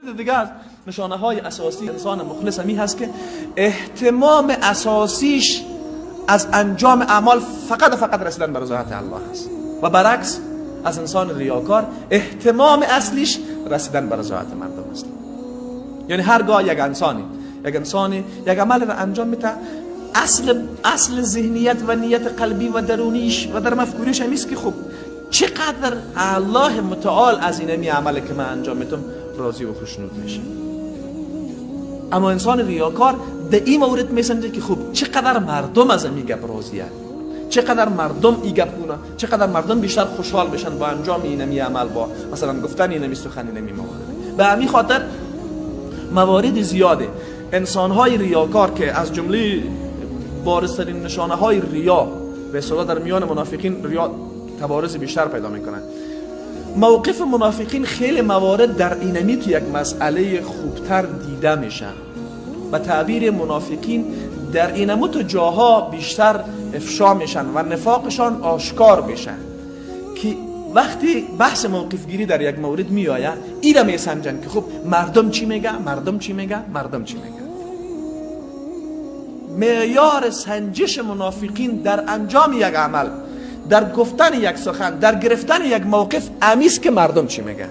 دیگه از نشانه های اساسی انسان مخلص همی هست که اهتمام اساسیش از انجام اعمال فقط رسیدن به رضایت الله هست و برعکس از انسان ریاکار اهتمام اصلیش رسیدن به رضایت مردم است. یعنی هرگاه یک انسانی یک عمل را انجام میده، اصل ذهنیت و نیت قلبی و درونیش و در مفکوریش همیست که خب چقدر الله متعال از این عملی که من انجام میدم راضی و خوشنود میشه. اما انسان ریاکار در این مورد میسنجه که خب چقدر مردم از این گپ راضیه، چقدر مردم این گپ کنه، چقدر مردم بیشتر خوشحال بشن با انجام این عمل، با مثلا گفتن این سخن این موارد. به همین خاطر موارد زیاده انسان‌های ریاکار که از جمله بارزترین نشانه های ریا به اصطلاح در میان منافقین ریا تبارز بیشتر پیدا میکنن. موقف منافقین خیلی موارد در اینمی که یک مسئله خوبتر دیده میشه. به تعبیر منافقین در اینمو تو جاها بیشتر افشا میشن و نفاقشان آشکار میشن که وقتی بحث موقف گیری در یک مورد میآید اینا میسنجن که خب مردم چی میگه، مردم چی میگه. معیار سنجش منافقین در انجام یک عمل، در گفتن یک سخن، در گرفتن یک موقف امیست که مردم چی میگن.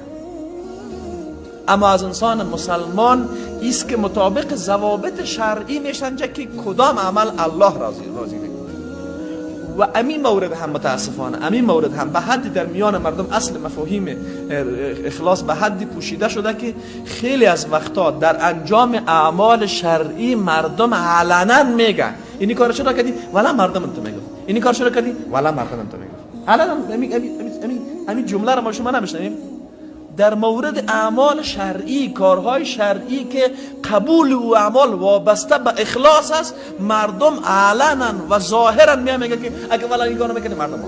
اما از انسان مسلمان ایست که مطابق ضوابط شرعی میشنجه که کدام عمل الله راضی میکنه. و امین مورد هم متاسفانه امین مورد هم به حدی در میان مردم اصل مفاهیم اخلاص به حدی پوشیده شده که خیلی از وقتا در انجام اعمال شرعی مردم علنا میگن اینی کار چرا کردی ولی مردم انت میگفت، اینی کار چرا کردی ولی مردم انت میگفت. علنا امین جمله رو ما شما نمیشنویم. در مورد اعمال شرعی، کارهای شرعی که قبول و اعمال وابسته به اخلاص است، مردم علنا و ظاهرا میگه که اگه والا این کارو میکنه مردم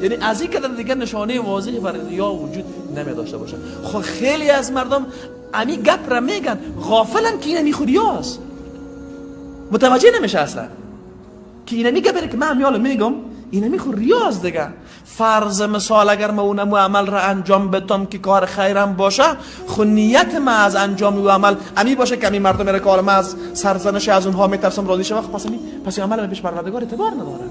یعنی از این قدر دیگه نشانه واضحی برای ریا وجود نمی داشته باشه. خب خیلی از مردم امی گپ را میگن غافلن که این خود ریاست، متوجه نمیشه اصلا که این گپ که من امیال میگم این خود ریاست دیگه. فرض مثال اگر ما اونمو عمل را انجام بدم که کار خیرم باشه، خود نیت ما از انجام و عمل امی باشه که امی مردم میره که ما از سرزنش از اونها میترسم راضی شه، پس عمل به پیش پروردگار اعتبار نداره.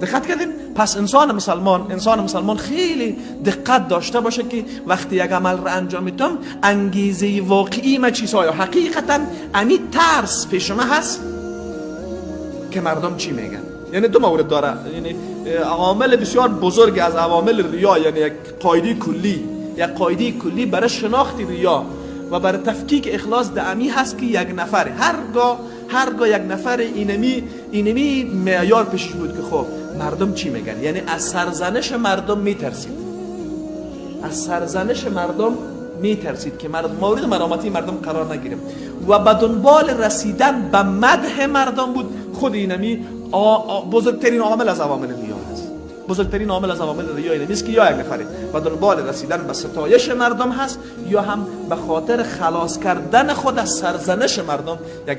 دقت کردین؟ پس انسان مسلمان خیلی دقت داشته باشه که وقتی یک عمل را انجام میدم انگیزه واقعی ما چیست. آیا حقیقتا امی ترس پیش ما هست که مردم چی میگن؟ یعنی دو مورد داره. یعنی عامل بسیار بزرگ از عوامل ریا، یعنی یک قاعده کلی برای شناخت ریا و برای تفکیک اخلاص دائمی هست که یک نفر هرگاه یک نفر اینمی معیار پیشش بود که خب مردم چی میگن، یعنی از سرزنش مردم میترسید که مورد ملامتی مردم قرار نگیریم و به دنبال رسیدن به مدح مردم بود. خود اینمی بزرگترین عامل از عوامل ریا هست. بزرگترین عامل از عوامل ریا اینه نیست که یا یک نفری و دنبال رسیدن به ستایش مردم هست یا هم به خاطر خلاص کردن خود از سرزنش مردم یک